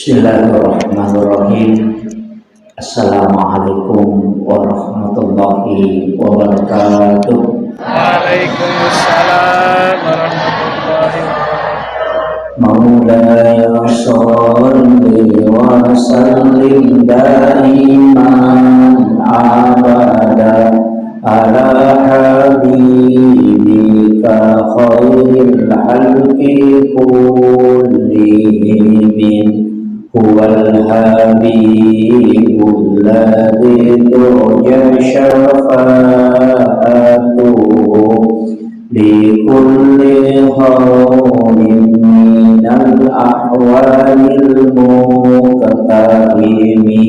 Bismillahirrahmanirrahim. Assalamualaikum warahmatullahi wabarakatuh. Waalaikumsalam warahmatullahi wabarakatuh. Maulaya sholli wa sallim daiman abada ala habibika khairil khalqi kullihim. Huwal habibul ladzi turja syafa'atuhu li kulli khawmin minal ahwalil muqtarimi.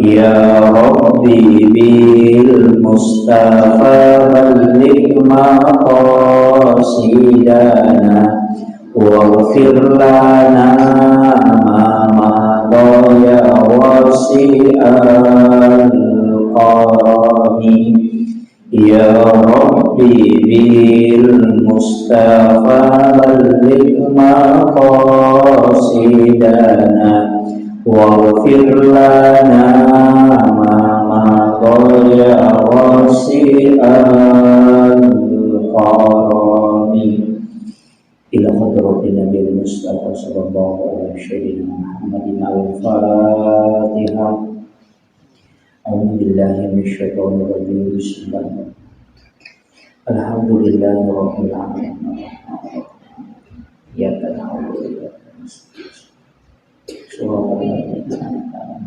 Ya Rabbi bil Mustafa balligh maqasidana waghfir lana ma madaya wasi'al qarami. Ya Rabbi bil Mustafa balligh maqasidana waghfir lana ma madaya wasi'al qarami. Ila hadratin Nabi Mustafa sallallahu alaihi wasallam Muhammadin al-Fatihah. A'udzu billahi minasyaitonir rajim. Bismillahirrahmanirrahim. Alhamdulillahirabbil alamin. Ya na'budu wa iyyaka nasta'in.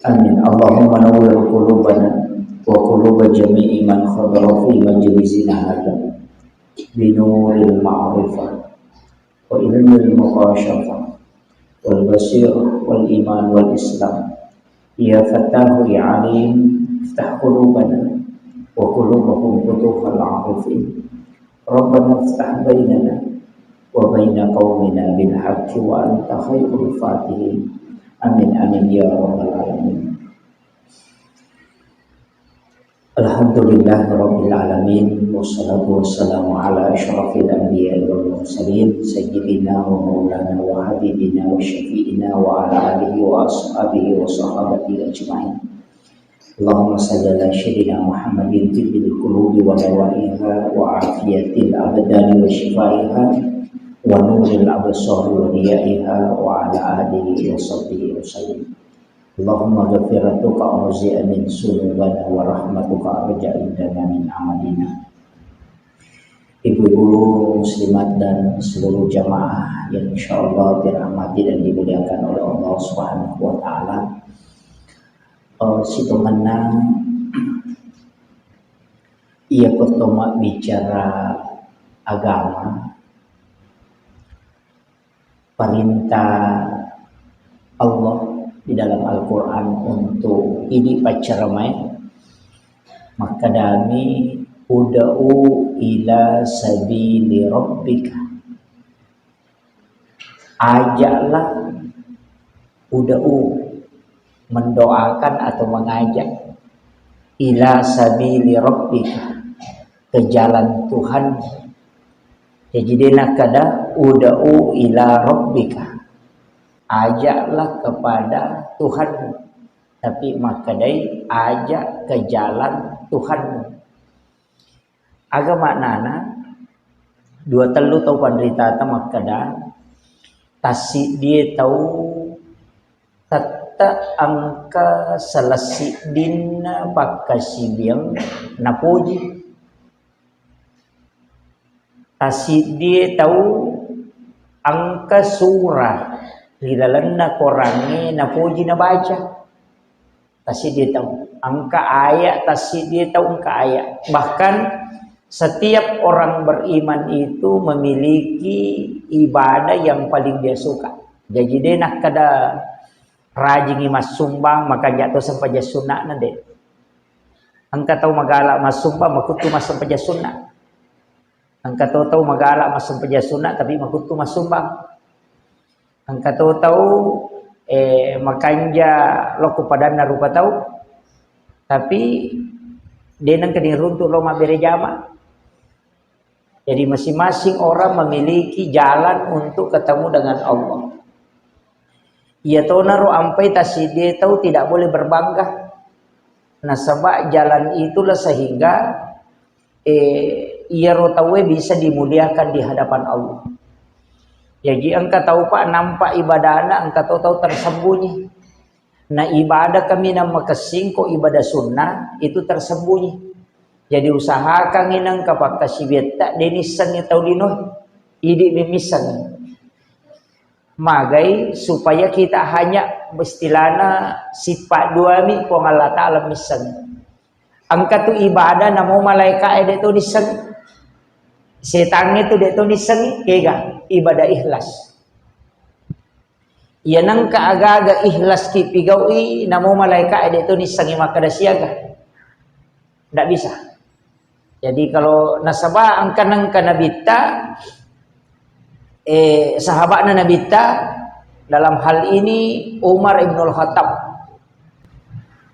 Amin. Allahumma nawwir qulubana wa quluba jami'i man khadara fi majlisina hadza binuril ma'rifah wa ilmil muqasyafah wal basir wal iman wal islam. Ya Fattahu ya Alim, iftah qulubana wa qulubahum futuhal arifin. Rabbana iftah bainana wa baina qaumina bil haqqi wa anta khairul fatihin. Amin amin ya rabbal alamin. Alhamdulillahirabbil alamin wassalatu wassalamu ala asyrafil anbiya'i wal mursalin sayyidina wa maulana wa habibina wa syafi'ina wa ala alihi wa ashabihi wa sahabatihi ajma'in. Allahumma salli ala sayyidina Muhammadin tibbil qulubi wa dawaiha wa afiyatil abdani wa shifaiha wa nuril absari wa diyaiha wa ala alihi wa sahbihi wasallam. Allahumma ghafiratuka auzi'a min sunubana wa rahmatuka arja'indana min amalina. Ibu-ibu muslimat dan seluruh jamaah yang insyaallah dirahmati dan dimuliakan oleh Allah Subhanahu wa taala. Situ menang ia pertama bicara agama, perintah Allah di dalam Al-Quran untuk ini pacaramai, maka dami uda'u ila sabili rabbika, ajaklah, uda'u mendoakan atau mengajak, ila sabili rabbika ke jalan Tuhan. Jadi nakada uda'u ila rabbika, ajaklah kepada Tuhan, tapi makadai ajak ke jalan Tuhan. Agama maknana dua telu tau pandrita ta makada tasi dia tahu tata angka selasi dinna pakasibiang napuji, tasi dia tahu angka surah ridalanna korangi na puji na baca, tasi dia tahu angka ayat, tasi dia tahu angka ayat. Bahkan setiap orang beriman itu memiliki ibadah yang paling dia suka. Jadi dia nak kada rajin mas sumbang maka jatuh sampai sunnah nade. Angka tahu magala mas sumbang makutu mas sampai sunnah. Angka tahu magala mas sampai sunnah tapi makutu mas sumbang. Angka tahu makanja loko padana rupa tahu tapi denang kadin runtuk lo mabere jama Jadi masing-masing orang memiliki jalan untuk ketemu dengan Allah. Ia tahu naru ampai tasi dia tahu tidak boleh berbangga. Nah sebab jalan itulah sehingga ia rotawe bisa dimuliakan di hadapan Allah. Jadi engkau tahu pak nampak ibadah anak engkau tahu tersembunyi. Nah ibadah kami nama kesingko ibadah sunnah itu tersembunyi. Jadi usahakan inang kapak kasih beta denisan ni tahu dino idi mimisan. Magai supaya kita hanya istilahna sifat dua mi pong Allah Ta'ala misan. Angka tu ibadah namo malaikat ada tu disan. Setan itu dia tu disan kega ibadah ikhlas. Ia nang kaaga-aga ikhlas ki pigaui namo malaikat ada tu disan maka dah siaga. Tak bisa. Jadi kalau nasabah angka nang kanabita sahabatnya Nabi ta dalam hal ini Umar Ibnul Khattab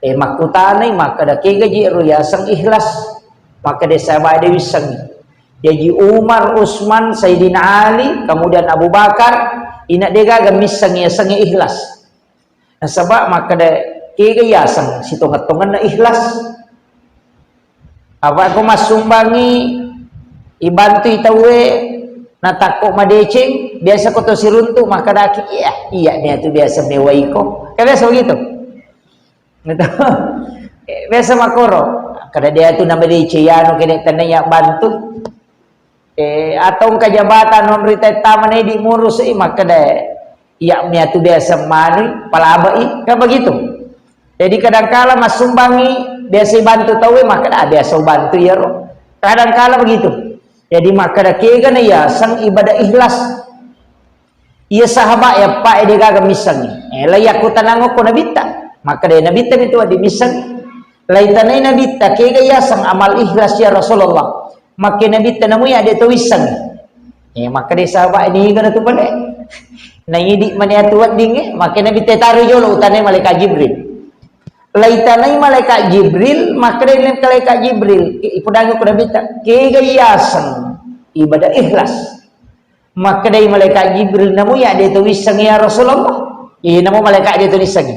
makutanai maka dah kegaji ruyasang ikhlas maka dia sahabat dia wisang jadi Umar, Utsman, Sayyidina Ali kemudian Abu Bakar inak dia gagal misang ya sang ikhlas nah sebab maka dah kegaji asang situng-hitungan na ikhlas apa aku masumbangi ibantu itawe na takok madecing biasa ko to siruntu maka daki iya dia tu biasa mewai ko kan biasa begitu biasa makoro kada dia tu nama dece yano kene tanaya bantu atau kajabatan pemerintah taman di ngurus maka dah iya dia tu biasa mani palabai kan begitu jadi kadang-kala masumbangi biasa bantu tahu maka dah biasa bantu ya ro kadang-kala begitu. Jadi maka dah kira ya sang ibadah ikhlas. Ia sahabat ya pak dia gagal misang. Layak ku tanang ko nabita. Maka dia nabita itu ada misang. Lain tanai nabita kira ya sang amal ikhlas ya Rasulullah. Maka nabita namu ya dia tu wisang. Maka dia sahabat ini kana tu balik. Nah ini mana tuat ding maka nabita taruh jolo utanai malaikat Jibril. Laitanai malaikat Jibril maka dia malaikat Jibril ipudangu ku nabita kegayasan ibadah ikhlas maka dari malaikat Jibril namu ya dia tulisang ya Rasulullah namu malaikat dia tulisang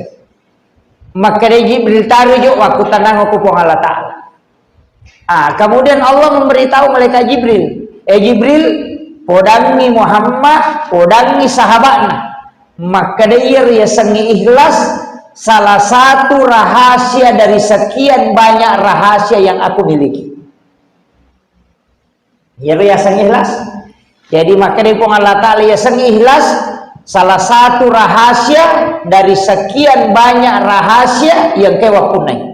maka dari Jibril taruh jo waktu tanang aku pong Allah Ta'ala kemudian Allah memberitahu malaikat Jibril Jibril podangi Muhammad podangi sahabatnya maka dia sangi ikhlas salah satu rahasia dari sekian banyak rahasia yang aku miliki. Ya sang ikhlas. Jadi maka dari Allah Ta'ala ya sang ikhlas salah satu rahasia dari sekian banyak rahasia yang kewakunai.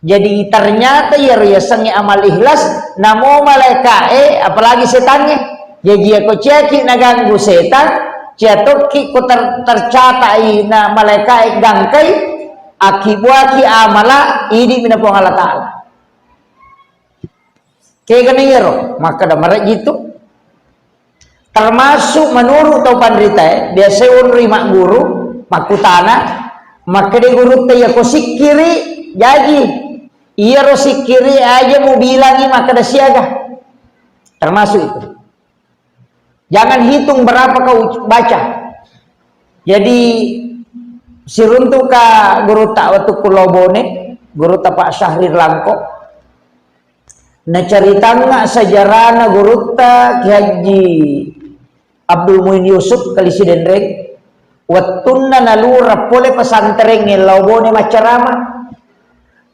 Jadi ternyata ya sang amal ikhlas namo malaikat apalagi setannya. Jadi aku ceki naganggu setan jatuh ki ku tercatai na malaikat gangkai akibuaki amala ini minapong Allah Ta'ala kaya ganayero maka da marat gitu termasuk menurut tau pandrita biasa unri mak guru makutana maka di guru tayo ko sikiri jadi iya ro sikiri aja mau bilangi maka da siaga termasuk itu. Jangan hitung berapa kau baca. Jadi siruntu ka guru tak waktu kulobone, guru tak Pak Syahrir Langko. Na caritanga sejarahna guru tak Ki Haji Abdul Muin Yusuf kalisi dendreng. Wattunna nalura pole pesantren ngelobone macarama.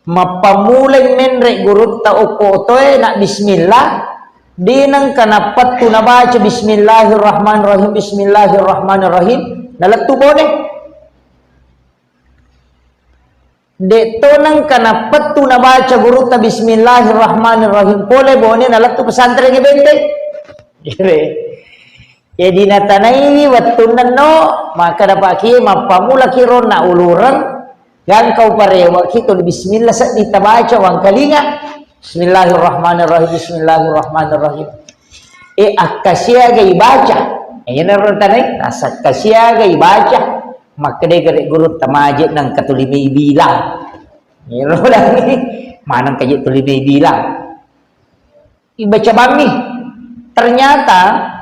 Mapamuleng menrek guru tak okotoe nak bismillah. Dinang kanapat tu nabaca bismillahirrahmanirrahim bismillahirrahmanirrahim nalatu boleh deto nang kanapat tu nabaca guru ta bismillahirrahmanirrahim boleh boleh nalatu pesantren bente jadi natanai wattu nanno maka dapat ki mapamula kiron na uluran gan kau parewa kita bismillah sa ditabaca wang kalinga Bismillahirrahmanirrahim. Bismillahirrahmanirrahim. Akasya gay baca. Ayan na rin tanay. Nasa kasya gay baca. Makade guru tamajit ng katulimay bilang. Ayan lang. Manang kajit tulimay bilang. Ibaca bami. ternyata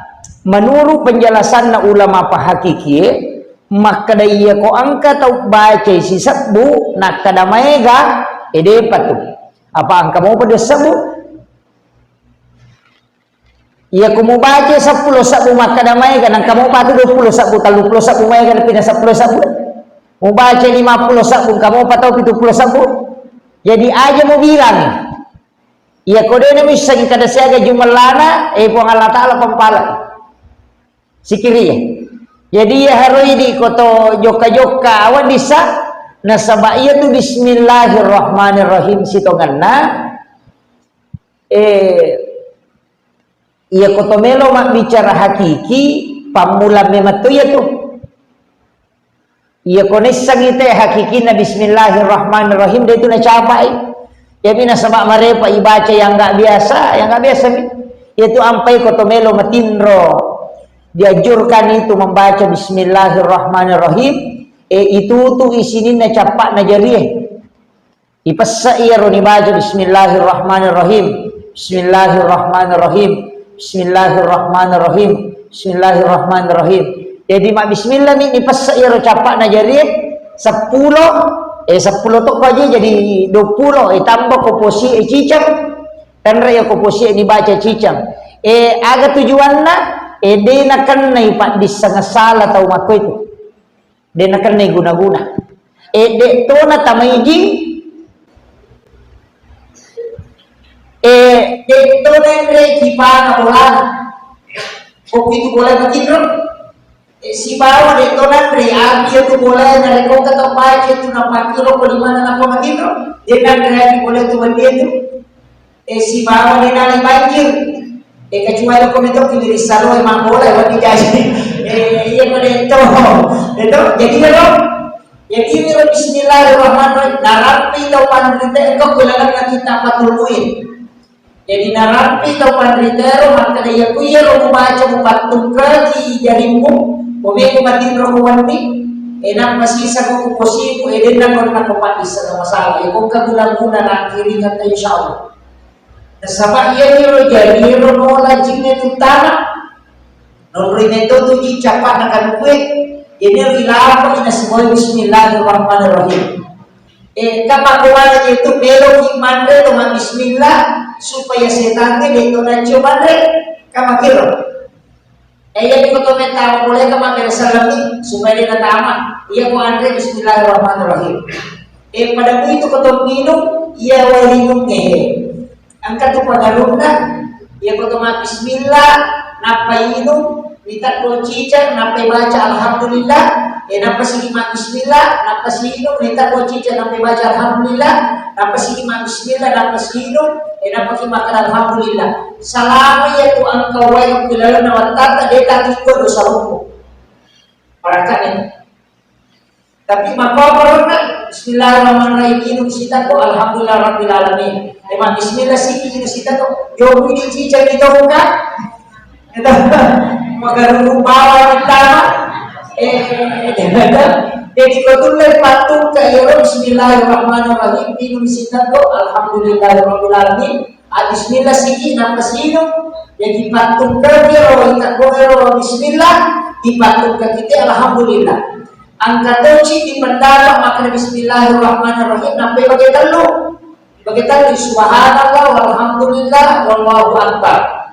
menurut penjelasan na ulama pahakiki, maka daya ko angka tau baca si sabu nak kadamaiga ede patu apa angka mau pada sabu ia ko mau baca 10 sabu maka damaiga nang kamu patu 20 sabu 30 sabu mai kan pindah 10 sabu mau baca 50 sabu kamu patau 70 sabu jadi aja mau bilang ia kode na bisa kada siaga jumalana po Allah taala pampala sikiri ya. Jadi ya harus di koto joka-joka awan bisa nasaba iya tu bismillahirrahmanirrahim sitonganna iya koto melo mak bicara hakiki pamula memang tu ya tu iya konesa kita hakiki na bismillahirrahmanirrahim dia tu na capai ya bina sama marepa ibaca yang enggak biasa itu ampai koto melo matindro diajurkan itu membaca bismillahirrahmanirrahim itu tuh isinin na capak na jariah ipasa iya ro dibaca bismillahirrahmanirrahim bismillahirrahmanirrahim bismillahirrahmanirrahim bismillahirrahmanirrahim jadi mak bismillah ni ipasa iya ro capak na jariah 10 tuh aja jadi 20 tambah koposi cicam dan raya koposi dibaca cicam aga tujuanna dia nak kenai pak di sangat salah tahu mako itu dia nak kenai guna-guna dek to na tamaiji dek to na reki pana bolan kopi tu boleh begitu si bawa dek to na re abi tu boleh na reko kata baca tu na pakiro ko di mana na ko begitu dia nak reki boleh tu begitu si bawa dia na banjir kecuali kau itu pilih selalu emang boleh bagi jadi iya itu jadi kalau bismillahirrahmanirrahim narapi tau pandrita kau bilangan kita patuluin jadi narapi tau pandrita maka dia kuya lo membaca mupatung kaki jarimu kami kumatin rohwandi enak masih sagu kuposiku edenang orang kupati segala masalah kau kaguna-guna nak kiringan insyaallah sabab ia ni jadi ronola jinnya tu tanah nomornya itu tu dicapat akan kue ini rilapa ini semua bismillahirrahmanirrahim kapan kuala itu belok imande dengan bismillah supaya setannya itu nanti mande kama kiro yang itu tu meta boleh kama bersalami supaya dia tamat ia ku andre bismillahirrahmanirrahim pada itu kau minum ia warinum angkat tu pagaluna ya kotoma bismillah napa inu minta cica napa baca alhamdulillah napa sigi bismillah napa sigi minta cica napa baca alhamdulillah napa sigi bismillah napa sigi napa ki makan alhamdulillah salama ya tu angka wa bilal na watata de ta ko do saluku parakan tapi maka bismillahirrahmanirrahim ini kita tu alhamdulillah rabbil alamin emang bismillah sih ini kita tu yo ini cica kita buka kita magar bawa kita jadi betul patung ke bismillahirrahmanirrahim ini kita tu alhamdulillah rabbil alamin bismillah sih nama sih jadi patung ke dia kita ko bismillah dipatung ke kita alhamdulillah angkat kunci di pendala maka bismillahirrahmanirrahim sampai bagaimana subhanallah walhamdulillah wallahu akbar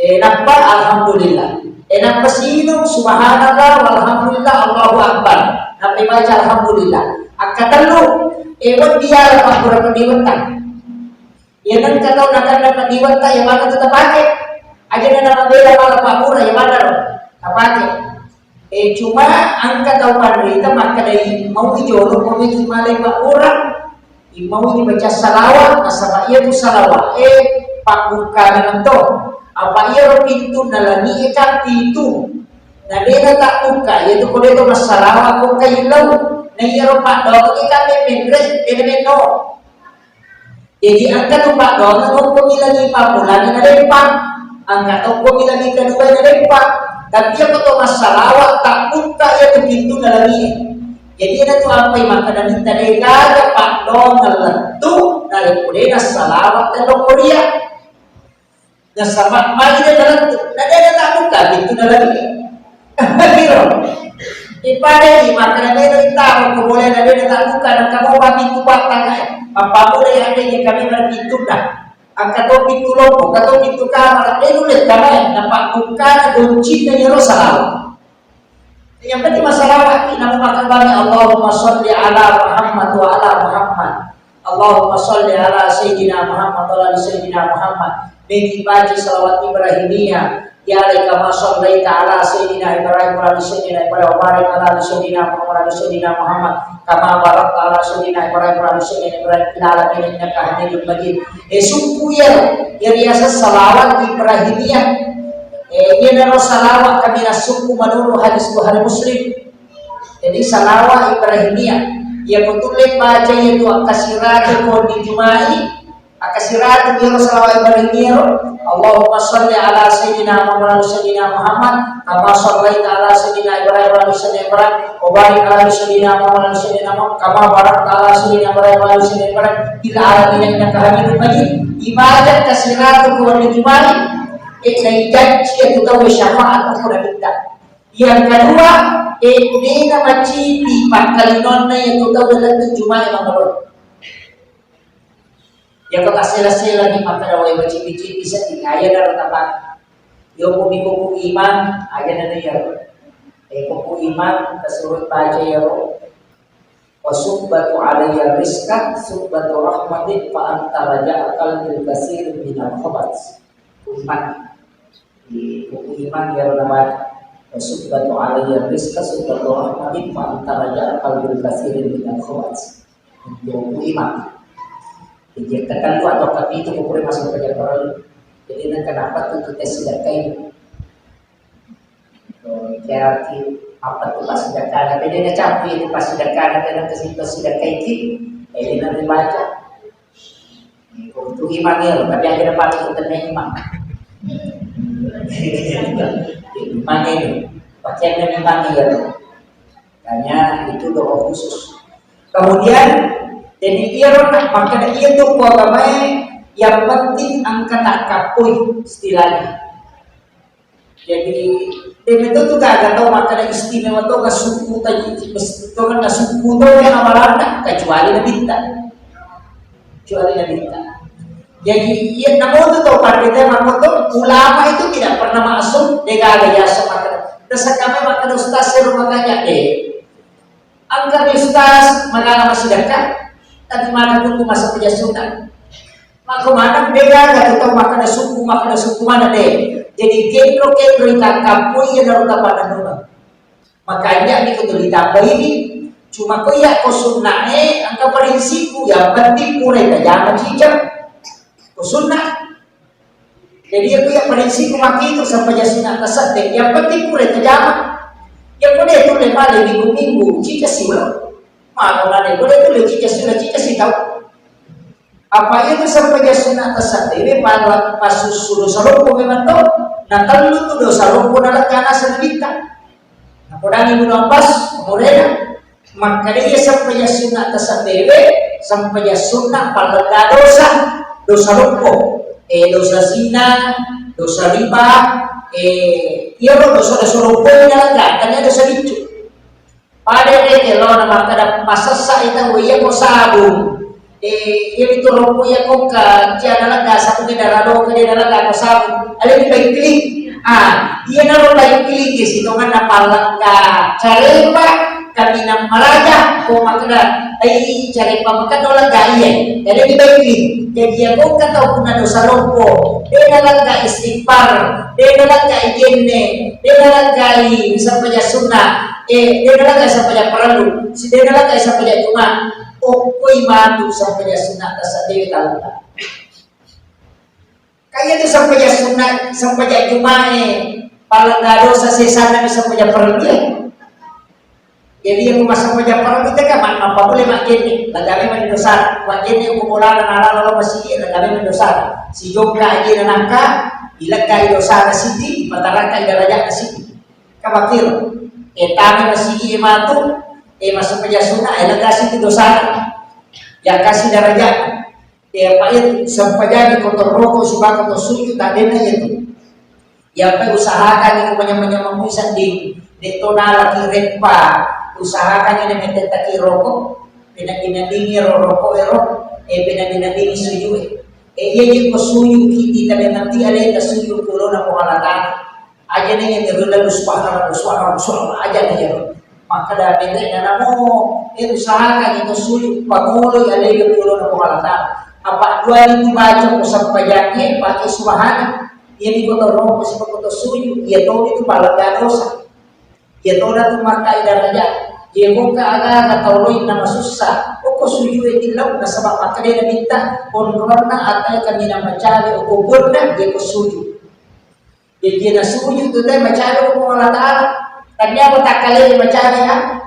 nampak alhamdulillah nampak sino subhanallah walhamdulillah allahu akbar sampai baca alhamdulillah angkat ewan dia apa kurang diwantang ya nan kata nak dapat diwantang yang mana tetap pakai aja nama bela malah pakura yang mana pakai cuma angka tahu pandrita maka dari mau dijolok mau malai pak orang mau dibaca salawat asal ia tu salawat pakukan itu apa ia pintu nalani pintu nah dia tak buka iaitu kalau itu masalah aku kailau nah ia pak dok kita memendres elemento jadi angka tu pak dok aku pemilih pakulan ada empat angka tu pemilih kedua ada empat tapi yang betul masalah tak buka ya pintu dalam ini jadi ada tu apa yang makanan minta dega pak dong letu dari Korea salawat dan Korea Nasama mali na dalam nadadala ka dito na lagi. Pero ipada di maka na meron tao ko boleh na nadadala ka ng kabawa pintu batang mapapulay ang kami pintu na. Ang kato pintu lopo, kato pintu kamar, ulit kami napagbuka na doncin na nyo sa lawa. Yang penting masalah kita mengatakan Allahumma sholli ala Muhammad wa ala Muhammad. Allahumma sholli ala Sayyidina Muhammad wa ala Sayyidina Muhammad. Bagi baca salawat Ibrahimiyah. Ya alaika ma shallaita ala Sayyidina Ibrahim wa ala Sayyidina Ibrahim wa barik ala Sayyidina Muhammad wa ala Sayyidina Muhammad. Kama barakta ala Sayyidina Ibrahim wa ala Sayyidina Ibrahim fil alamin innaka Hamidum Majid. Suku ya biasa salawat Ibrahimiyah. Ini adalah salawat kami suku menurut hadis Bukhari Muslim. Jadi salawat Ibrahimiyah yang betul baca yaitu akasiratu di Jumai, akasiratu di salawat Ibrahimiyah. Allahumma sholli ala Sayyidina Muhammad wa Sayyidina Muhammad kama shallaita ala Sayyidina Ibrahim wa Sayyidina Ibrahim wa barik ala Sayyidina Muhammad wa Sayyidina Muhammad kama barakta ala Sayyidina Ibrahim wa Sayyidina Ibrahim fil alamin innaka Hamidum Majid. Ibadat kasiratu di Jumai janji itu tahu syafaat aku dah minta. Yang kedua, ini nama cipi pangkalinona yang tahu dalam cuma yang menurut. Yang kata sela-sela ni maka dah wajib cipi-cipi sedih. Ayah dah ratapan. Yo kuku iman, ayah dah ya. Kuku iman tersuruh baca ya. Wasubbatu alayya rizqan subbatu rahmatin fa anta raja'al bil kasir min al-khabats. Iman di buku iman dia nama subbatu alayya rizqa subbatu rahmatin fa anta raja qalbil kasirin min al-khawats. Buku iman diciptakan lu atau kami itu buku masuk ke jalan. Jadi kenapa tuh kita sedekah jadi apa tuh pas sedekah beda na capek itu pas sedekah dan ke situ sedekah ini nanti baca untuk iman ya tapi akhirnya pakai untuk iman. Iman ini pakaian dan iman ya. Hanya itu doa khusus. Kemudian jadi irona maka itu pokoknya yang penting angkat kapui istilahnya. Jadi itu tuh gak tahu makna istimewa tuh ke suku tadi itu kan suku tuh yang amalana kecuali nabita. Kecuali nabita. Jadi ya namun itu pada kita ulama itu tidak pernah masuk dengan gaya semacam. Terus kami makan ustaz rumah tanya angkat ustaz mana masih dekat. Tadi mana tunggu masa kerja sunnah. Maka mana beda gak tahu makan suku mana deh. Jadi kentro ikan kampung yang dalam tapanan rumah. Makanya ini kita ditambah ini. Cuma kau ya kau sunnahnya angka prinsipku yang penting mulai jangan cicak. Sunnah. Jadi aku yang prinsip maki itu sampai sunnah tasawuf. Yang penting boleh terjamah. Yang boleh itu lemah minggu-minggu jika sih belum. Mana boleh itu jika sih tahu. Apa itu sampai sunnah tasawuf? Ini pas suruh saluku memang tahu. Nanti lu tuh dosa lu pun ada karena sedikit. Kemudian ibu nafas kemudian maka dia sampai sunnah tasawuf sampai sunnah pada dosa rokok, dosa zina, dosa riba, dosa rokok yang katanya dosa itu. Pada kalau nama kada pasasa itu ia mau sabun, itu rokok yang kau kajian adalah satu kendaraan rokok kendaraan adalah sabun, ada di baik klik, dia naruh baik klik di situ kan napalang cari pak kami nam maraja kau makna cari pamakan orang gaya, jadi di baik klik. Jadi aku kan tahu punya dosa rompo, dia dalam gak istighfar, dia dalam gak ijenne, dia dalam gak sampai sunnah, dia dalam gak sampai perlu, dia dalam gak sampai cuma, koi matu sampai sunnah tasawuf dalam. Kayak itu sampai sunnah, sampai cuma paling gak dosa sesana sampai perlu. Jadi yang masuk penjara kita kan apa boleh makin ni, lagami mendosa, makin ni kumpulan anak-anak masih lagami mendosa. Si jomla aja nangka, ilakai dosa nasiti, mataraka idarajat nasiti. Kamakir, tami masih matu, masuk penjara sunnah, ilagasi dosa, yang kasih darajat. Pak itu sampajani kotor rokok si bakal to sujud tadi na itu. Ya pa usahakan yung manya-manya di tonala kirepa usahakan yung namitata rokok pinagdinadini rokok pinagdinadini suyu iya ko suyu kiti tabi nanti alay ta suyu kulo na pumalatan aja na yung nirula luswara aja na yun maka dami na namo usahakan yung suyu paguloy alay yung kulo na pumalatan apa dua itu baca ko sa payangin pakai subhana ini kotor roh si kotor suyu ia tahu itu balaga dosa ia tahu itu makai daraja ia buka aga tahu nama susah ko suyu itu lau na sabab makai na minta konrona atay kami na macari o kuburna dia ko suyu dia na suyu itu dai macari ko Allah Taala tanya ko takale macari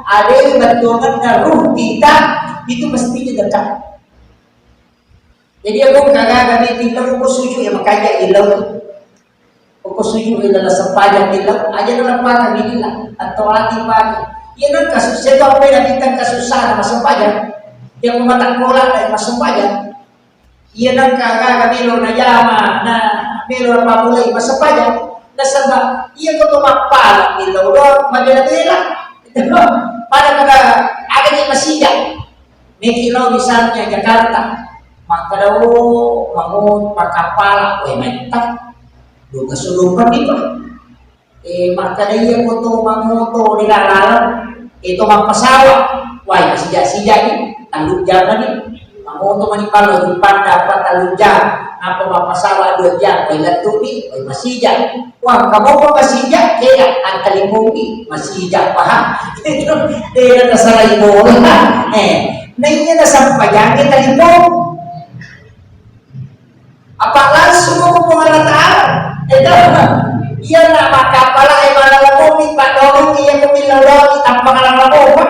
ada yang berdoa na ruh kita itu mestinya dekat. Jadi aku kagak tinggal ko suyu ya makanya ilau ko suyu ila sampayang nila aja na pa nila atau ati pa yan ang kasus ito ang pinakitang kasusahan masampayang yung matakola ay masampayang yan ang kagagamilo na yama na milo na pamulay masampayang nasaba yan ko tumapala nila ulo magandila para kaga agad yung masigang may kilaw misalnya Jakarta maka daw mangun pakapala o mentak do kasulupan di ba maka daya ko to mangoto nilalang ito magpasawa why masija-sija ni taludya na ni mangoto manipalo di panda pa taludya apa magpasawa do diyan ay latuni ay masija wag kamo pa masija kaya ang kalimugi masija pa ha ito na saray mo nainya na sampayang kita limong apa langsung mo mga Taala ito, iyan na makapala ay malalabong ipatulong iyan kumilalaw itang pangalang mo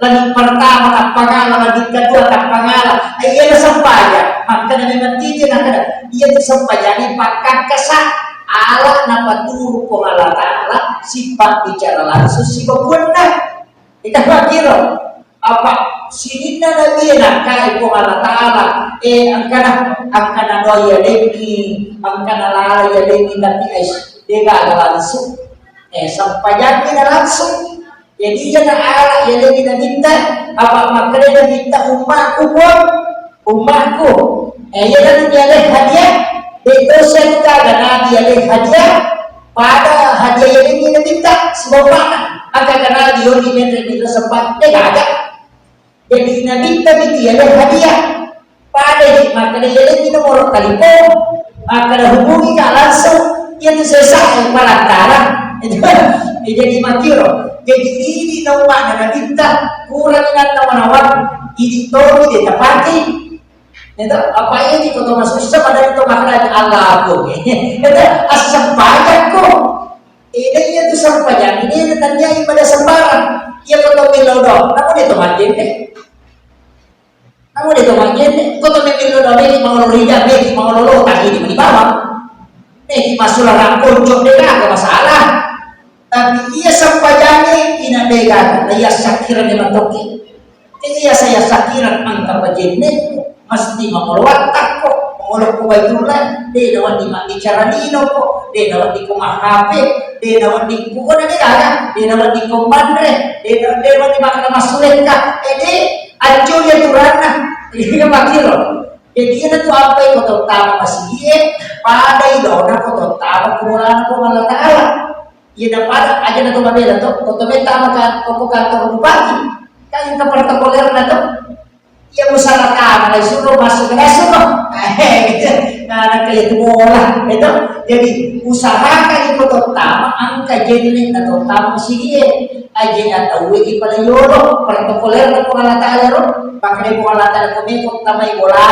lagi pertama tak pangala lagi kedua tak pangala ay iyan na sampaya maka na may matiti na kada iyan na sampaya ni pagkakasa ala na paturo ko Allah Taala sifat bicara langsung si babuan na ikaw makiro apa sinin na nabina kay ko Allah Taala ang kana doya lagi ang kanalala ya lagi tapi dega langsung sampayang na langsung jadi ya na ala ya lagi na minta apa makre na minta umahku ya na dia hadiah itu saya nabi ya hadiah pada hadiah yang ini na minta sebab akan nabi yo di meter sempat ada jadi na minta ya hadiah pada makre ya lagi nomor telepon maka hubungi ka langsung itu selesai yang palantaran jadi makiro jadi ini nawa na minta kurang na nawan ini tobi de tapati itu apa ini ko to masusya pada itu makna Allah ko itu asam pajak ko ini itu sampayang ini tanya pada sembarang ia ko to milodo namun itu makin namun itu makin ko to milodo ini mau lidah ini mau lolo tadi di bawah masalah rangkul cok dega gak masalah tapi ia sampajane inadega ia sakiran ni matoki iya saya sakiran angka bajenne mesti mamulwatak ko mangulok ko baytulan de nawan di bicara nino ko de nawan di kumahape de nawan di ko na dega de nawan di komandre de nawan di makna masulen ka de ajo ya turana iya makiro jadi itu apa yang kau tahu masih dia pada idona kau tahu kemurahan kau Allah Taala ia dapat aja nak mabela tu kau minta makan kau kantor bupati kan yang protokoler na tu ia musyawarah mulai suruh masuk ke suruh nah kayak itu bola itu jadi usahakan itu terutama angka jenis atau terutama masih dia aja atau wiki pada yoro protokoler na kau Allah Taala ro pakai ko Allah Taala ko may tamay bola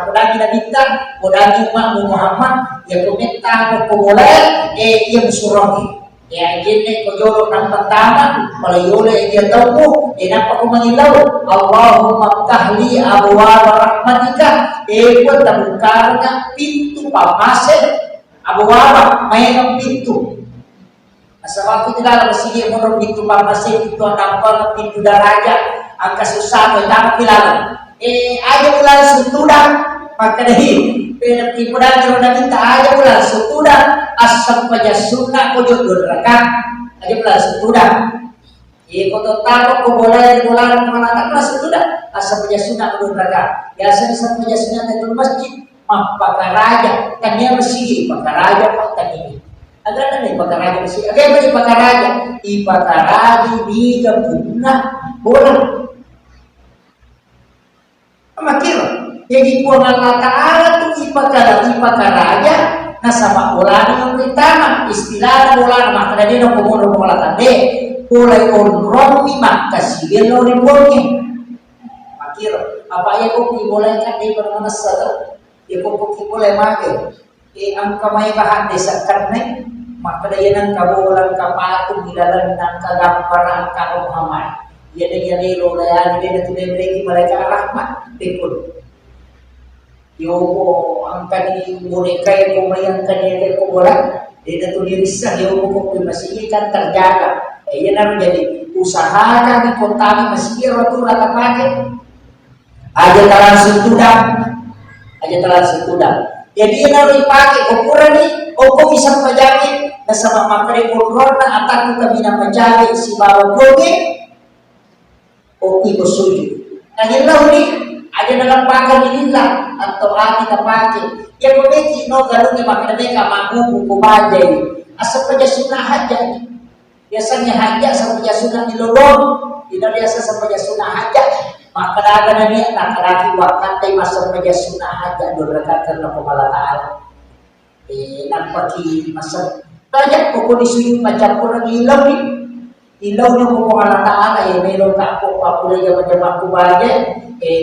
ko lagi na bintang ko lagi Muhammad ya ko minta ko bola iya musurogi ya jenne ko yoro nang pertama pala yoro dia tahu kenapa ko mangilaw Allahumma ftahli abwaab rahmatika ko tabukarnya pintu pamasel abwaab mayang pintu asa waktu tidak sige mo pintu pamasel itu nampak pintu daraja angka susah mo tama kilala ayo ulan suntudan maka dari ibadah roda minta aja bulan sudah asam paja sunnah kujud rakaat aja bulan sudah. Iko total ko boleh bulan mengatakan sudah asam paja sunnah kujud rakaat. Biasa asam paja sunnah itu masjid pakaraja kan dia mesti pakaraja pak ini. Agak ada pakaraja mesti. Agak bagi pakaraja di gabungan bola. Amakir jadi buang Allah Ta'ala tu ipakaraja nasama bola yang pertama istilah bola maka dia nak komodo bola tande boleh kontrol lima kasih lo ribuannya makir apa ya kok boleh kan di mana satu ya kok boleh mager ang kamay bahan desa karne maka dia nang kabolan kapatu gilalan nang kagamparan karohamay ya dia lo layan dia tu dia beri mereka rahmat tekun yo angkat di boneka yang kumayankan dia ke bola dia tu dia bisa yo kok masih kan terjaga ia nak menjadi usaha kan di kota masih rotu rata pakai aja talan sudah jadi dia nak dipakai ukuran ni kok bisa menjamin sama makre kontrol na atak kami na menjamin si bawa boge ibu sujud kanya ni aja dalam pakai inilah atau hati na pakai yang memiliki no galungnya maka mereka mampu buku bajai asal saja sunnah hajat biasanya hajat sampai sunnah dilolong tidak biasa sampai sunnah hajat maka ada nabi laki-laki waktu masa sampai sunnah hajat dua rakaat karena Allah Ta'ala nampaki masa banyak pokok disuruh macam orang hilang ni hilangnya pokok Allah Ta'ala ya meron tak apa lagi macam aku banyak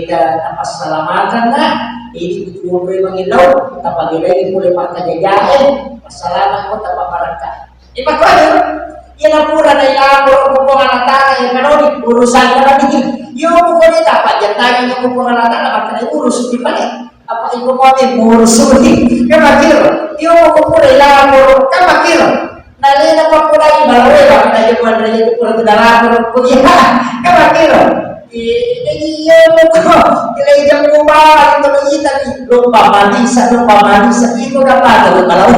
tanpa selamatan lah ini betul mengilau tanpa lagi boleh pakai jajahan masalah aku tanpa barangkali makanya ia laporan dari lapor pokok Allah Ta'ala yang kalau urusan kalau ini yo pokoknya dapat jatahnya yang pokok Allah Ta'ala makanya urus di balik apa itu mau ngurus ini kemakir yo pokok lapor kemakir nalena pokok lagi baru ya kita jual dari itu kurang dalam kuliah kemakir jadi yo pokok kita jam rumah itu lagi tapi lupa mandi itu dapat kalau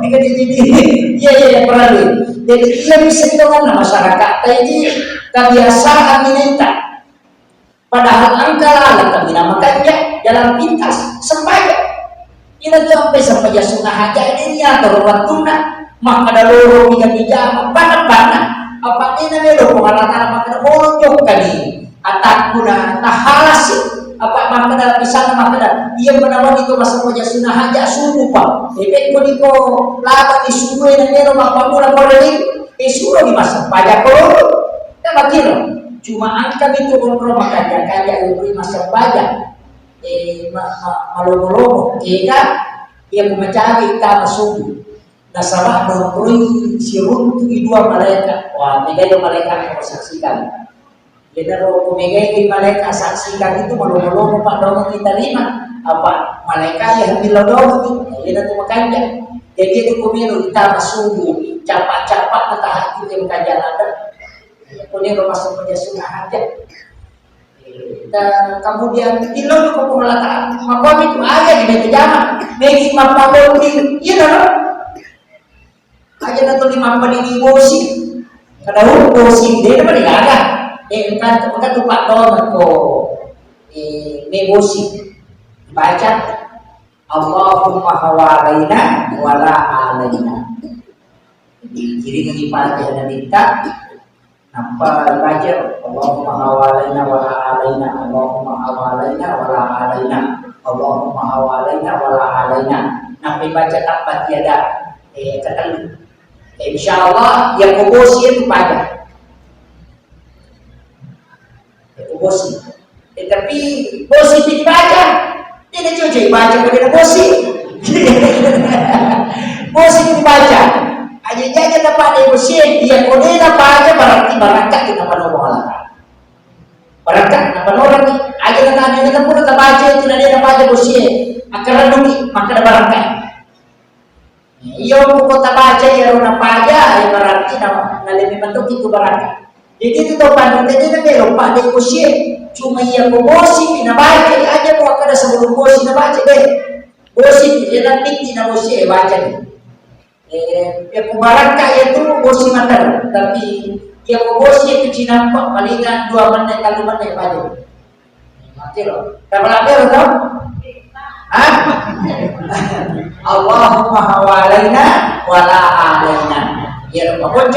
jadi ya perlu jadi ia bisa dengan masyarakat jadi kebiasaan minta padahal angka kami namakannya jalan pintas sembahyang ini sampai sunnah hajat ini atau waktunya maka ada lorong yang dijamah banget apa ini namanya pengalaman maka bolong kali atakuna tahalasi apa maka dalam misalnya maka dia menawan itu masa punya sunnah hajat subuh pak efek ko laba di subuh yang nero mapamura koreli suruh di masa pajak kalau kita makin cuma angka itu kontrol maka jaga yang beri masa pajak malolo kita yang mencari kita subuh nasabah memberi sirun itu dua malaikat wah mega malaikat yang saksikan jadi kalau mega malaikat saksikan itu malolo pak dong kita terima apa malaikat yang bilang jadi itu makanya jadi itu kumiru kita subuh capak-capak mentah itu yang kajian ada kemudian masuk kerja sunnah hajat dan kemudian ilau itu pengolahan makom itu aja di meja jamak bagi makom itu iya dong aja atau 5 penini bosi kadang bosi dia apa tidak ada kan tupak doang bosi baca Allahumma hawalaina wala alaina jadi ngaji pada yang minta apa baca Allahumma hawalaina wala alaina Allahumma hawalaina wala alaina Allahumma hawalaina wala alaina sampai baca tabat tiada kata insyaallah yang kubosi itu pada kubosi tapi bosi dibaca tidak cuci baca pada bosi bosi dibaca aja jaga dapat bosi dia kode dapat berarti barakat kita pada Allah barakat apa orang aja tanya kita pun kita baca tidak ada baca bosi akan dulu maka ada barakat iyo kota baca ya rona paja berarti nama lebih bentuk itu barakat Jadi itu tuh panitanya kan dia lupa deh kusye. Cuma ia bosi pinabaca aja mau kada sebelum bosi nabaca deh. Bosi dia nanti tidak bosi baca nih. Ya kubaraka itu bosi mater, tapi dia bosi itu cinampak palingan 2 menit 3 menit baca. Mati loh. Kamu tahu? Hah? Allahumma hawalaina wala alaina. Ya Rabbah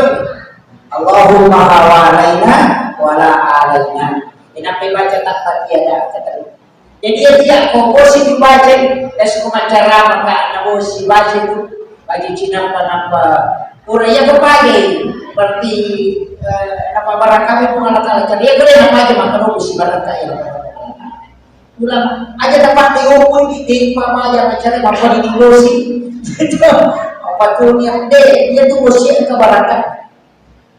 Allahumma hawalaina wala alaina. Kenapa baca tak tiada kata. Jadi dia komposi dibaca dan semua cara maka nabosi baca itu bagi Cina apa uraya kepagi berarti apa barang kami pengalak-alak dia boleh apa aja maka nabosi barang kaya. Ulang aja dapat diukur di mama aja mencari apa di bosi. Itu apa tuh dia tuh bosi kebaratan.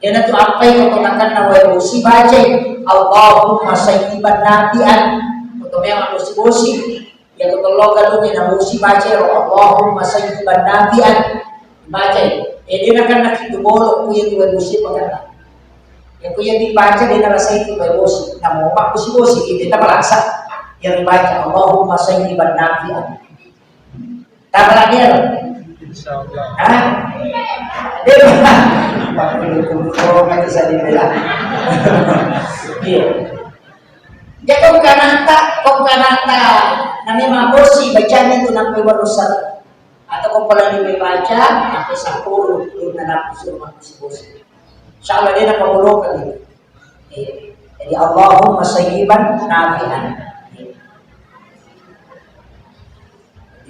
Dia tuh apa yang kau katakan nawai bosi baca Allahumma sayyiban nafi'an untuk yang bosi ya kau logat tu na bosi baca Allahumma sayyiban nafi'an baca dia akan nak itu bolok punya tu bosi pagana yang punya dibaca dia rasa itu bosi namun pak bosi kita melaksa yang dibaca Allahumma sayyiban nafi'an tak lagi Insyaallah. Dia kata saya dibilang. Iya. Ya kau kanata, nama bosi bacanya itu sampai barusan atau kau pernah dibaca sampai 10 turun nafsu bosi. Insyaallah dia nak bolong kali. Jadi Allahumma sayyiban nafi'an.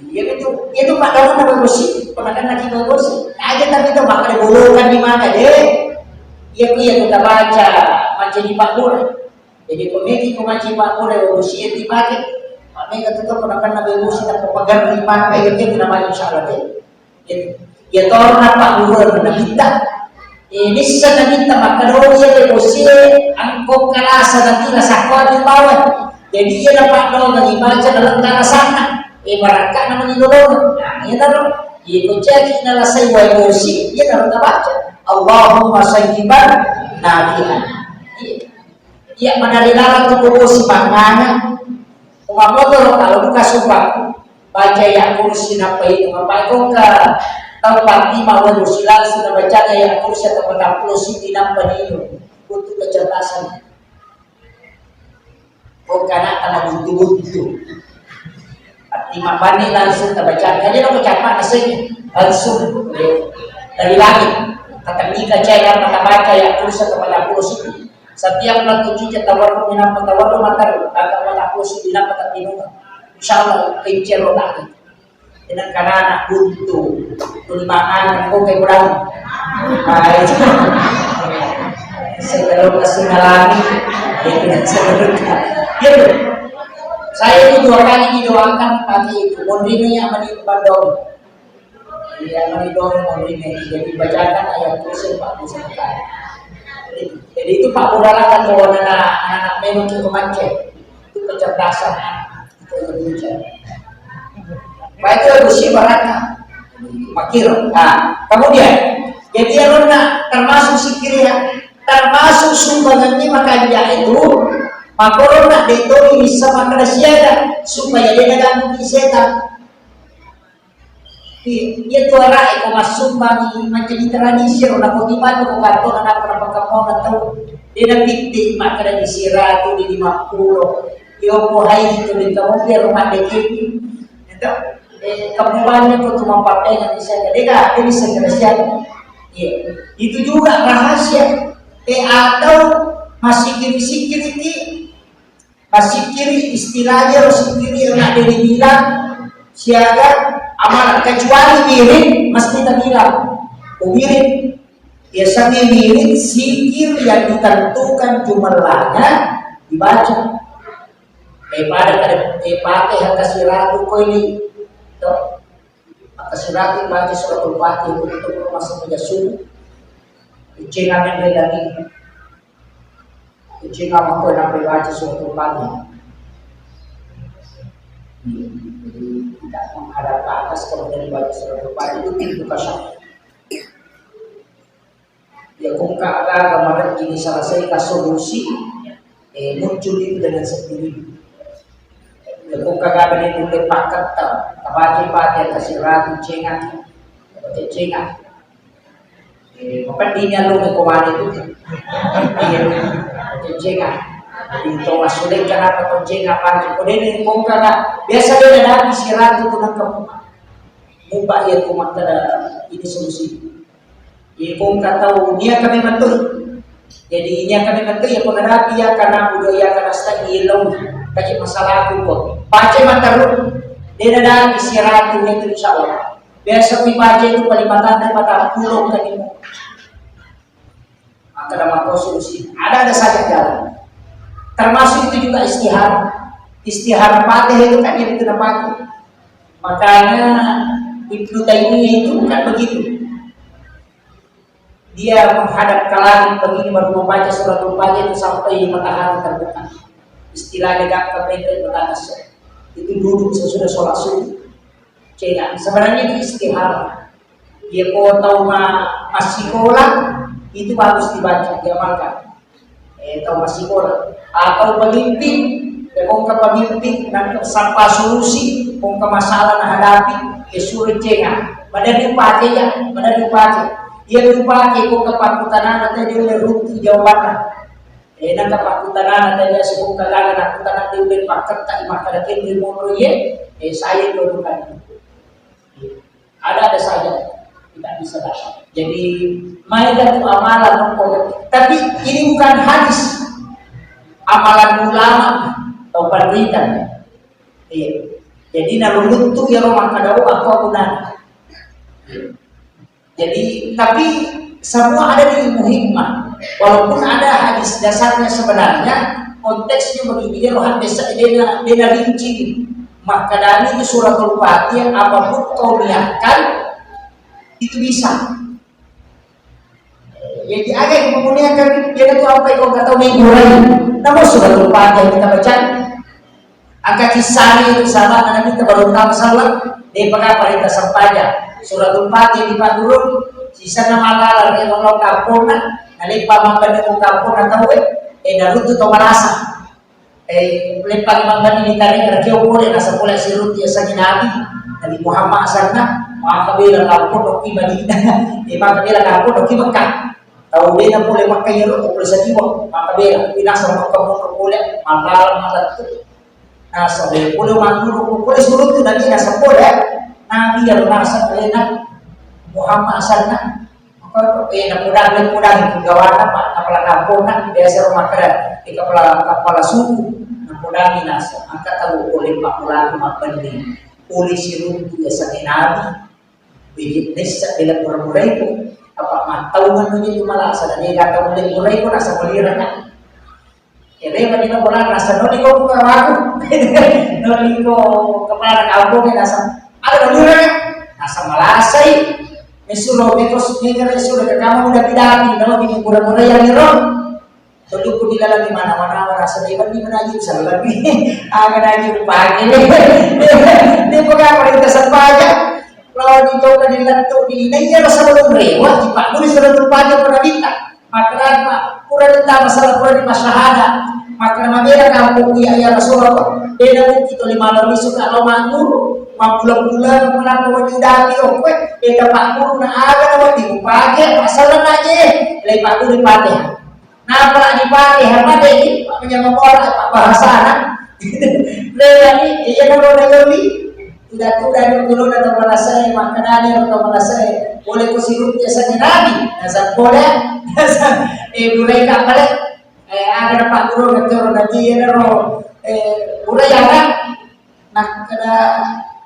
Itu Pak Daun nama bosi, pernahkan lagi bosi. Aja tapi itu maka dibolongkan di mana deh? Iya kita baca macam di Pak Nur. Jadi komedi macam Pak Nur bosi yang dipakai. Maknanya kita pernahkan nama bosi dan pegang di mana itu namanya insyaallah deh. Ya torna Pak Nur minta. Ini sana minta maka dong ya bosi angkop kalasa nanti nasakwa di bawah. Jadi ia dapat dong dibaca dalam tanah sana. Ibaratkan namanya nolong. Nah, ini taruh. Ia cek ina lasai wa emosi. Ia taruh baca. Allahumma sayyiban nafi'an. Ia mana dilarang tu emosi pangangan. Umamotor kalau buka sumpah baca yang kursi apa itu apa itu ke tempat 5 emosi langsung baca yang kursi atau 40 di nampak itu untuk kecerdasan. Bukan karena buntu-buntu. Lima bani langsung terbaca aja dong ucapan asing langsung dari langit kata nikah caya kata baca ya tulis kepada kursi setiap bulan 7 tawaru minam tawaru matar kata kursi bilang kata tinung insyaallah kencel lagi dengan karena anak buntu tulimangan kok kayak berang itu sebelum kasih lagi itu sebelum gitu. Saya itu 2 kali didoakan pagi itu, mondrinya amani bandong. Iya amani dong mondrinya jadi bacakan ayat kursi 41 kali. Jadi itu Pak Budala kan bawa anak-anak memang ke macet. Itu kecerdasan itu berbicara. Baik itu bersih baraka. Makir. Nah, kemudian jadi alumna termasuk sikirnya, termasuk sumbangannya makanya itu maka nak ditolong bisa makan siada supaya dia dalam setan. Dia tu orang yang masuk bagi menjadi tradisi orang kotiban orang kantor anak orang kampung atau dia nak pikir makan di siratu di 50. Dia pohai itu di kamu biar rumah deket. Itu kemudian itu cuma pakai yang bisa dia bisa kerja. Itu juga rahasia. Atau masih kiri masih kiri istilahnya masih kiri yang ada dibilang siaga amal kecuali mirip mesti kita bilang mirip biasanya mirip sikir yang ditentukan jumlahnya dibaca daripada pakai hak kasiratu koini kasiratu baca suratul fatih untuk masuk saja subuh jangan lagi jika mampu nak baca suatu pagi, jadi tidak menghadap ke atas kemudian dibaca suatu pagi itu kasar. Ya Ya kung kaaga kini selesai solusi, muncul itu dengan sendiri. Ya kung kaaga ini mulai pakat kabati kasih ratu cengat, cengat. Maka dinya lo may kumani itu, cengat. Dito masulit ka na kung cengat pa. Kung din kung kaaga biasa din na natin si ratu ito ng kamuha. Mumba yan kumakta na ini solusi. Kung kataw niya kami matuloy. Jadi niya kami matuloy. Kung narapi ya ka budaya ka na sa ilaw. Kasi masalago ko. Pache matarong. Di na daan isirado niya ito sa Allah. Biasa may pache ito palimatan na matapulong ka mo. Maka naman ko solusi. Ada saja jalan. Termasuk itu juga istihar. Istihar patih itu kan yang itu napakai. Makanya Ibnu Taimiyah itu kan begitu. Dia menghadap ke langit begini baru membaca surat Al-Fatiha itu sampai matahari terbuka. Istilahnya gak kependek bertandas. Itu duduk sesudah sholat subuh. Sebenarnya itu istihara. Dia kalau tahu masih sekolah itu bagus dibaca, diamalkan. Tahu masih sekolah atau pemimpin, kung pemimpin nanti sampai solusi, kung masalah na hadapi, sulit cengat. Madali upati ya, madali upati. Dia berupati kung kapakutanan natin dia runti jawaban. Nang kapakutanan natin dia sebung kagagan nakutanan dia ulit pakata imakadakin di mono ye, saya itu bukan. Ada saja tidak bisa dapat. Jadi mainlah itu amalan tapi ini bukan hadis. Amalan ulama atau penelitian. Jadi nalulun tu ya rumah kadau aku gunan. Jadi tapi semua ada di ilmu hikmah. Walaupun ada hadis dasarnya sebenarnya konteksnya begini ya rohan desa dia rinci. Maka dari itu suratul Fatihah apapun kau niatkan itu bisa. Jadi ada yang memuliakan dia itu apa yang kau kata mengurai. Namun suratul Fatihah kita baca angka kisah itu sama anak kita baru tahu salah dia pakai perintah sampainya. Suratul Fatihah di padurun sisa nama lalar yang nolong kampuna nalipa manggan ng kampuna tahu naruto to marasa lempang manggan ini tarik rakyo boleh nasa pula si Ruti sa ginabi Nabi Muhammad sana mga kabila kampun o Madina mga kabila kampun o Mekah tahu din na pula makayaro o pula sa jiwa mga kabila pinasa magkamun o pula manglalang malatut nasa pula manguro o pula surut nabi nasa pula Nabi yang merasa enak Muhammad sana napudang gawa na kapala kampunan biasa rumah kerja di kapala suku napudang nasa ang katago oleh pakulaki mapandi polisi runtu ya sa Nabi bigitnes sa bilang muray ko apa matawugan mo niyo malasa na niya gagawin muray ko nasa mulira na kaya ba nila mula nasa noli ko karago noli ko kapala kampung nasa ada dulu nasa malasay mesulo because nigga mesulo kamu udah pidapi no bikin pura-pura yang niro tujuh pun dilalang di mana-mana nasa dewan di mana aja bisa lagi akan aja pagi ini pokoknya perintah pajak kalau dicoba dilantuk di nanya rasa belum rewah di pak nulis surat pajak pernah minta maka pura minta masalah pura di masyarakat maka mabera kampung ya Rasulullah beda bukti to lima lalu suka lo manguru mabulan-bulan menang wajudati oke beda pak guru na aga na wati upage masalah aja lay pak guru dipate na pala dipate hama deh makanya membawa bahasa na lay iya na lo nagawin tuda dulu na tamalasa makanani na tamalasa boleh ko sirup sa Nabi nasa bola nasa buray ka pala ada na pak guru nagturo na diya na ro buray ka nak kada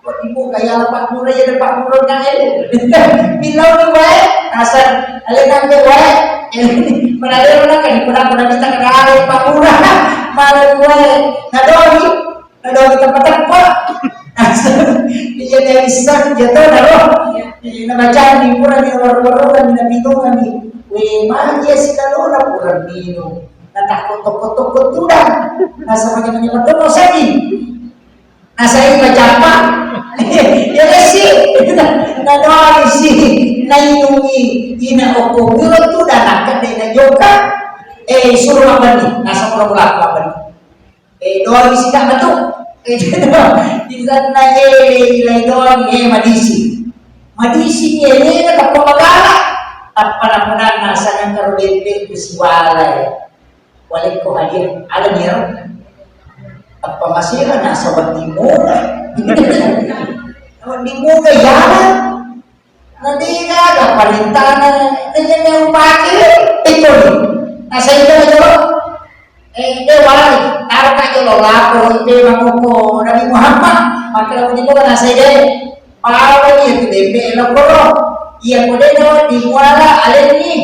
ibu kaya pak guru ya pak guru na bilau ni wae asal alekan ke wae padahal na kan pura-pura kita kenal pak guru malah wae nadoi tempat-tempat dia dari sang jatuh naro na baca di pura di luar-luar na bitungan ni we magia sikalo na pura bino natakot-takot tudan nasa macam-macam betul saja nasa ini macam apa ya sih na doa isi na inungi ina oko miro tu dan akan na joka suruh abadi nasa pula abadi doa isi tak betul di sana ilai doa madisi ni na kapamagala at panapana nasa ng karulente kuswala walik ko hadiah alam niyo at pamasira nasa Bandimuga Bandimuga yaman nandiga kapalintana nandiyan yung bakit ito nasa ito na ito hindi wala taro ka yung lolako hindi mamuko Nabi Muhammad maka Bandimuga nasa ito parawan niya tinepe elang ko iya ko din di wala alin ni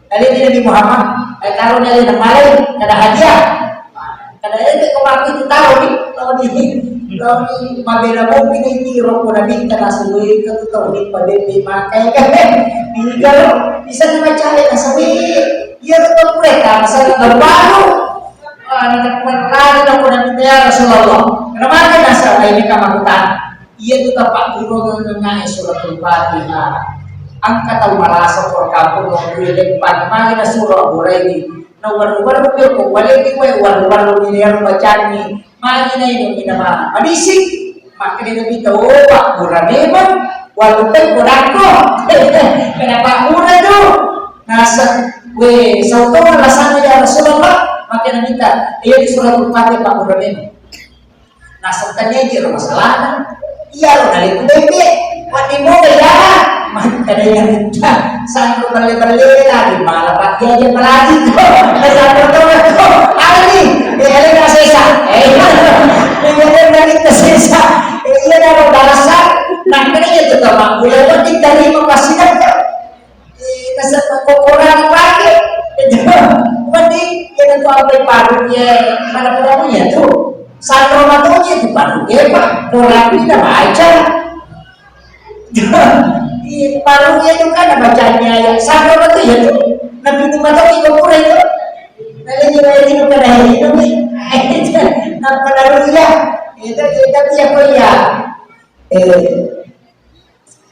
Nabi Muhammad ay taro niya ng malay kada hadiah kada ito kumaki ito tao ni lawan ni mabela mo pinitiro ko na din kana suwi ka to ni padete makay ka ni galo bisa na machale na sabi iya to preta sa labalo nagpapalala na ko na din ya Rasulullah kenapa ka nasa ay ni kamakutan iya to tapak guro nga suratul Fatihah ang kataw marasa por kapo ng wilig pag na surah buray na waru-waru ko waligi ko waru-waru ni yang bacani magi na ino minama madisik makanya nabi tahu pak buraneman walutai kurako kenapa murah tu nasa we sauto alasan ya Rasulullah makanya minta dia di surat Al-Fatihah pak buraneman nasa tanya dia masalah iya lo dari bebe wadi mo ya makanya yang minta sanggup balik-balik lagi malah pak dia aja melati tuh sanggup tuh ali ele na sesa ele na kita sesa ele na bahasa nak kena itu tuh mak boleh buat dari mengasihan nasa kokoran lagi itu berarti kita tuh apa paru ya mana parunya tuh santro matunya itu paru ya pak orang kita baca parunya itu kan bacanya ya santro itu ya tuh nabi itu mata itu kurang itu lalu juga itu pada itu nampak lalu ya itu tapi apa ya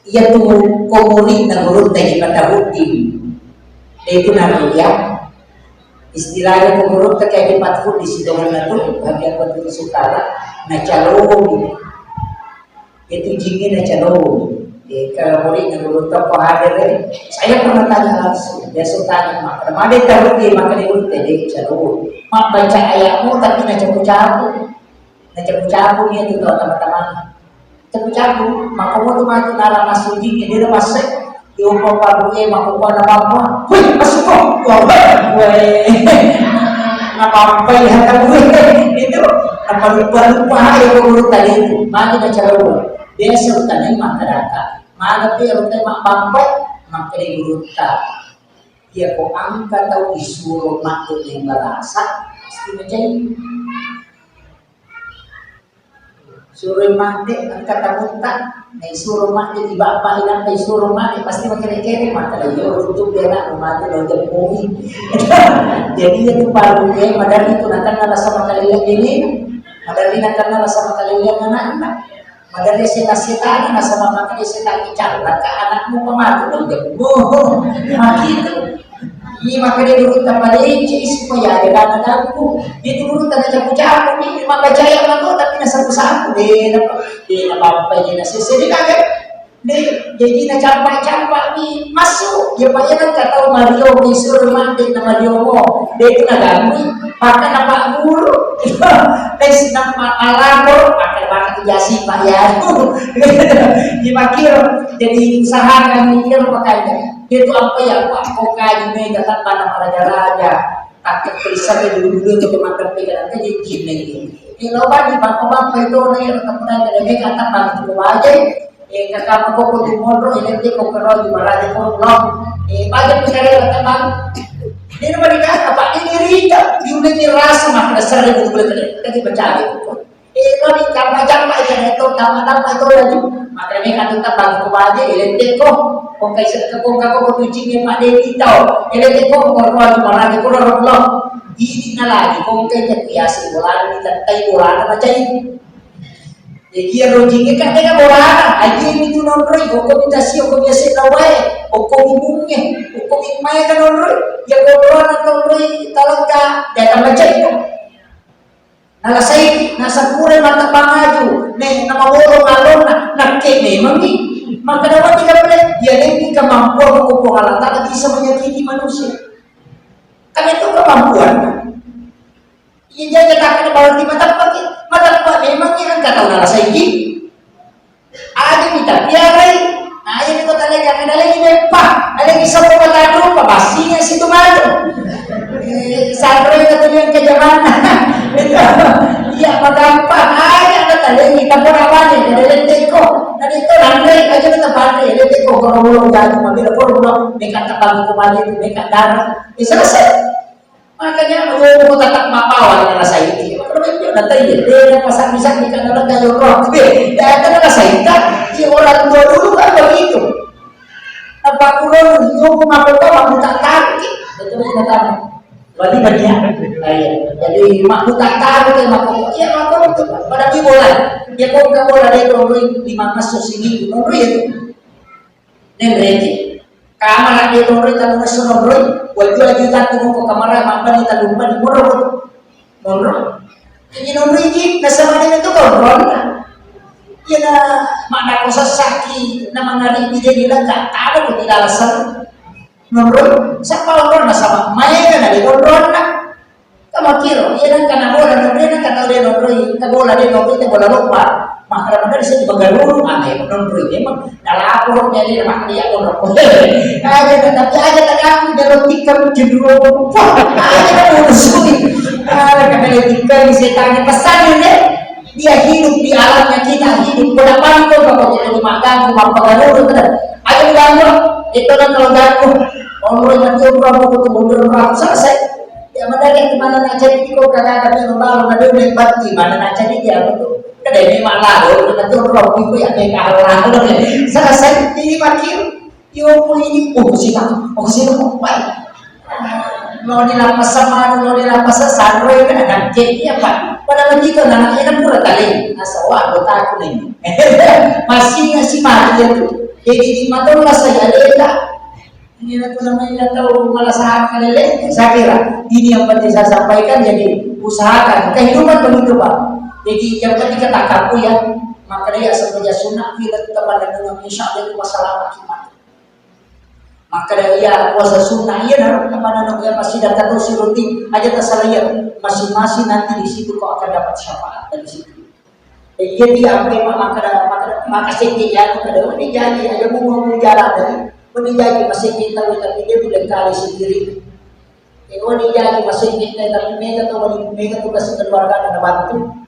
ia tuh komunik dan urut dari pada rutin itu namanya ya istilahnya komunik terkait empat hud di situ mana tuh bagian betul sukara na calon itu jingin na calon kalau murid yang urut apa hadir saya pernah tanya langsung dia suka tanya mak mana tahu dia makan urut tadi calon mak baca ayatmu tapi na campur-campur dia itu teman-teman campur maka mo tuh mati nara masuk jingin dia masuk yung paparuye makukuha na bangwa wih masuk ko weh napampay hatang itu napalupa-lupa yung urut tadi itu mati na calon biasa utanay makaraka magapi utanay makbampay makari guruta iya ko ang kataw isuro makot yung malasa pasti macam suruh mati ang katamunta na isuro mati iba apa ilang na isuro mati pasti makiri-kiri makala yun untuk dia na umati daw dyan buhi jadi itu parunya madali itu nakan nala sa makalilang ini madali nakan nala sa makalilang anak-anak madali sita-sita na sa mga sita icara ka anakmu pematu dong bohong makitu ini makanya dulu tak balik supaya ada anak-anakku itu dulu tak ada capu-capu ini maka jaya aku tapi nasa sapu deh apa ini nasi sedih kaget jadi na campak-campak ni masuk ya pak ya kan kata Mario disuruh mandi nama Mario mo dia itu nagami maka nama guru tes nama alabor akan pakai jasi pak ya dimakir jadi usaha kami mikir makanya itu apa ya pak koka ini datang tanah raja-raja takut tulisan dulu untuk makan pikiran jadi gini ini loba di bangku-bangku itu nih teman-teman ada kata bangku aja kakak ko di modro ini ko karo di marade ko blog pagi pisare teman ini naman apa ini rita yung rasa mak dasar itu boleh tadi mencari kalau di kamar-kamar itu nama-nama itu lagi makanya kan tetap bagi ko aja ini ko kung kako tucing mak Dewi tau ini ko karo di marade ko blog ini na lagi kung kaya biasa bola ni tay bola na macam Iya rojingnya kan dia bola aja itu nonroy, komitasi, komitasi lawai, komitungnya, komitmaya kan nonroy, ya bola nonroy talaga datang macam itu. Nalasay, nasa kure mata pangaju, nama bolong alon na kene mami, maka dapat tidak boleh, dia lebih kemampuan mengumpul alat, tak bisa menyakiti manusia. Kan itu kemampuan. Iya jangan takkan bawah di mata pak memang yang kata orang saiki ada kita biarai nah ini kota lagi ada lagi pak ada kisah kota dulu pak basinya situ mana santri itu yang ke zaman itu iya gampang ada lagi kita pun apa nih ada teko dan itu landai aja kita pandai ada teko kalau belum jadi mobil kalau dekat tempat kembali itu dekat darah selesai. Makanya aku tetap mapawan na sa iti. Pero natay dia pasang-pisang di kanila kayo rock. Dahil na sa ita, yung orang tua dulu kan begitu. Napakulong yung kumakuta, makutak-takit. Ito na sinatama. Bali ba niya? Jadi makutak-takit ay makutak. Iya makutak. Padahal bola. Ya kung ka bola dito, 5 maso sini. Nungri ito. Nenreti. Kamar dia nongri kalau nasi nongri, wajib lagi tunggu ke kamar mampan kita lupa di murah, nongri. Ini nongri ini nasama dia itu kontrol. Ia na mana kosa sakit, nama ngari dia bilang tak tahu tidak alasan nongri. Siapa orang nasama, main kan ada kontrol nak. Kamu kira, ia nak karena bola nongri nak kata dia nongri, kabola dia nongri, bola lupa. Maka kadang-kadang di sini bagaluru aneh menonton memang dalapor jadi mak dia orang aja tapi aja tak kamu dalam tikar judul aja urusin karena tikar setan pesan ini dia hidup di alamnya kita hidup pada pantau kalau jadi makan rumah bagaluru aja bilang itu kan kalau daku orang yang berapa itu mundur selesai ya mana yang mana nak jadi kau kakak kami membawa ada lebat di mana nak jadi dia betul kadang memang lalu nanti orang itu yang kalah selesai ini makin yo ini sih apa mau dilapas sama mau dilapas sandro itu ada jadi apa pada begitu anaknya kan pura tali asawa anggota aku nih masih ngasih mati itu jadi di mata saya ada ini aku namanya tahu malah saat kali saya kira ini yang penting saya sampaikan jadi usahakan kehidupan begitu pak. Jadi yang ketika tak kaku ya, maka dia sebagai sunnah bila kita pada dengan insya Allah itu masalah akibat. Maka dia puasa sunnah iya naruh kepada yang masih datang terus rutin aja tersalah masing-masing nanti di situ kau akan dapat syafaat dari situ. Jadi apa yang maka sedih ya kepada ini jadi aja mau jalan dari ini jadi masih kita tapi dia boleh kali sendiri. Ini jadi masih kita tapi mereka tuh kasih keluarga dan bantu.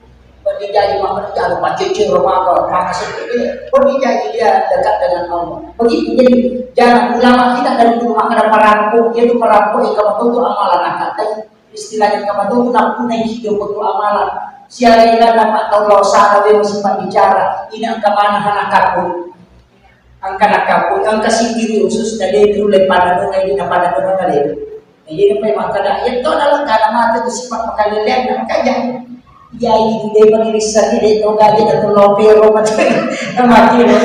Jadi makna jangan lupa cuci rumah maka seperti jadi dia dekat dengan Allah. Begitu jadi jangan ulama kita dari dulu makna perampok dia itu perampok yang kamu tuh amalan akad istilahnya kamu tuh tak punya hidup untuk amalan. Siapa yang dapat tahu lo sana dia sempat bicara ini angka mana anak kapur angka kapur angka sendiri khusus dari dulu pada dong ini pada dong kali. Jadi memang kada itu adalah kada mati itu sifat makalian makanya ya ini dia pengirisnya dia itu gaji dan lopero macam mati itu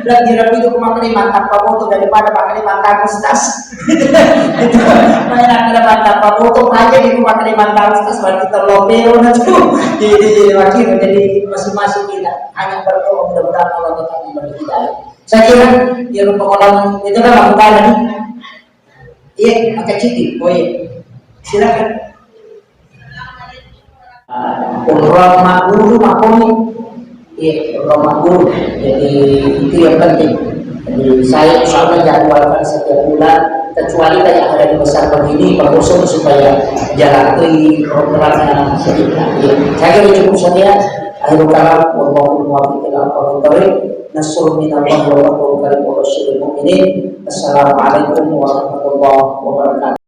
lagi rapi itu kemarin mantap paboto daripada pakai mantap mustas itu main ada mantap paboto aja di pakai mantap mustas baru kita lopero itu jadi wakil jadi masing-masing kita hanya berdoa mudah-mudahan Allah tetap memberi hidayah. Saya kira dia pengalaman itu kan lakukan tadi iya pakai citi oh iya silakan. Orang makmur makomi, orang makmur. Jadi itu yang penting. Jadi saya insya jadwalkan setiap bulan, kecuali kayak ada di besar begini, berkhusus supaya jalan programnya sedikit. Saya kira cukup saja. Akhirul kalam, wallahu muwaffiq ila aqwamit thoriq. Nasrul minallah wa rahmatul karim wa basyiril mu'minin. Assalamualaikum warahmatullahi wabarakatuh.